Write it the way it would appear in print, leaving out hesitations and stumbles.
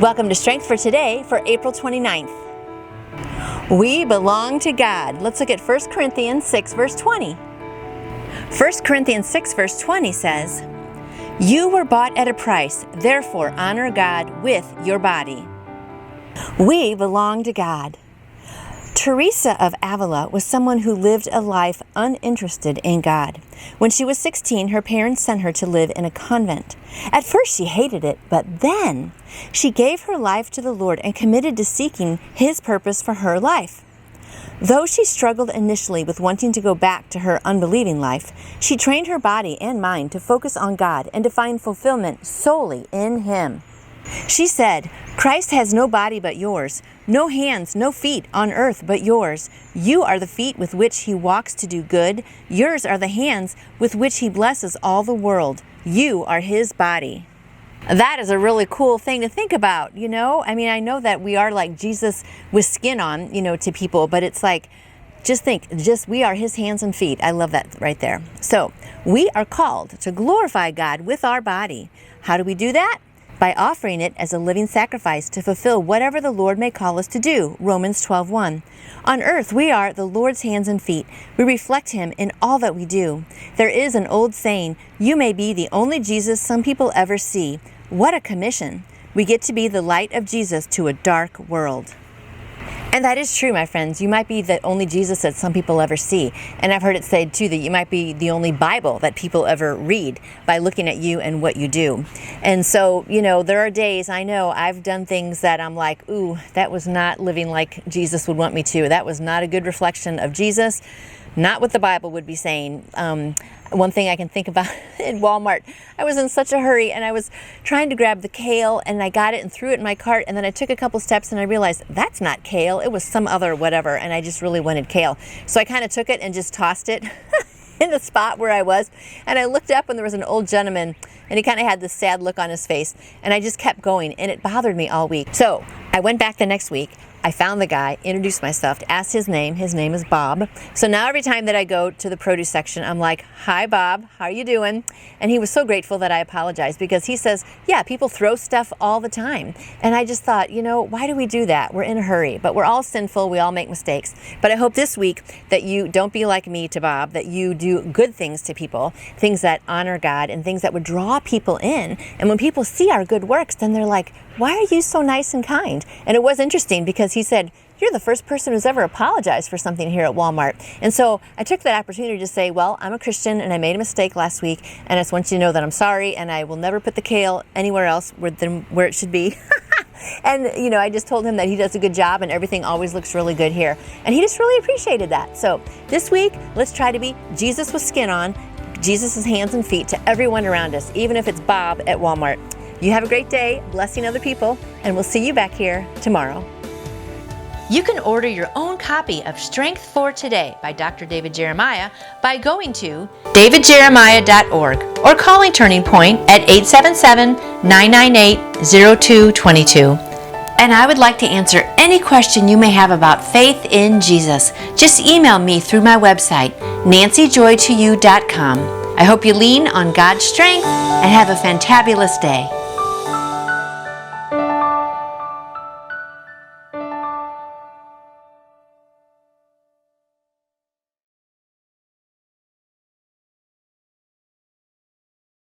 Welcome to Strength for Today for April 29th. We belong to God. Let's look at 1 Corinthians 6 verse 20. 1 Corinthians 6 verse 20 says, "You were bought at a price, therefore honor God with your body." We belong to God. Teresa of Avila was someone who lived a life uninterested in God. When she was 16, her parents sent her to live in a convent. At first, she hated it, but then she gave her life to the Lord and committed to seeking His purpose for her life. Though she struggled initially with wanting to go back to her unbelieving life, she trained her body and mind to focus on God and to find fulfillment solely in Him. She said, "Christ has no body but yours, no hands, no feet on earth but yours. You are the feet with which He walks to do good. Yours are the hands with which He blesses all the world. You are His body." That is a really cool thing to think about, you know? I mean, I know that we are like Jesus with skin on, to people, but it's like, just think, we are His hands and feet. I love that right there. So, we are called to glorify God with our body. How do we do that? By offering it as a living sacrifice to fulfill whatever the Lord may call us to do, Romans 12:1. On earth, we are the Lord's hands and feet. We reflect Him in all that we do. There is an old saying, "You may be the only Jesus some people ever see." What a commission! We get to be the light of Jesus to a dark world. And that is true, my friends. You might be the only Jesus that some people ever see. And I've heard it said, too, that you might be the only Bible that people ever read by looking at you and what you do. And so, there are days, I know, I've done things that I'm like, ooh, that was not living like Jesus would want me to. That was not a good reflection of Jesus. Not what the Bible would be saying. One thing I can think about in Walmart, I was in such a hurry and I was trying to grab the kale and I got it and threw it in my cart, and then I took a couple steps and I realized that's not kale, it was some other whatever, and I just really wanted kale. So I kind of took it and just tossed it in the spot where I was, and I looked up and there was an old gentleman and he kind of had this sad look on his face, and I just kept going and it bothered me all week. So I went back the next week. I found the guy, introduced myself, asked his name. His name is Bob. So now every time that I go to the produce section, I'm like, "Hi, Bob. How are you doing?" And he was so grateful that I apologized, because he says, yeah, people throw stuff all the time. And I just thought, why do we do that? We're in a hurry, but we're all sinful. We all make mistakes. But I hope this week that you don't be like me to Bob, that you do good things to people, things that honor God and things that would draw people in. And when people see our good works, then they're like, "Why are you so nice and kind?" And it was interesting because he said, "You're the first person who's ever apologized for something here at Walmart." And so I took that opportunity to say, well, I'm a Christian and I made a mistake last week, and I just want you to know that I'm sorry, and I will never put the kale anywhere else than where it should be. And, I just told him that he does a good job and everything always looks really good here. And he just really appreciated that. So this week, let's try to be Jesus with skin on, Jesus' hands and feet to everyone around us, even if it's Bob at Walmart. You have a great day, blessing other people, and we'll see you back here tomorrow. You can order your own copy of Strength for Today by Dr. David Jeremiah by going to davidjeremiah.org or calling Turning Point at 877-998-0222. And I would like to answer any question you may have about faith in Jesus. Just email me through my website, nancyjoytoyou.com. I hope you lean on God's strength and have a fantabulous day.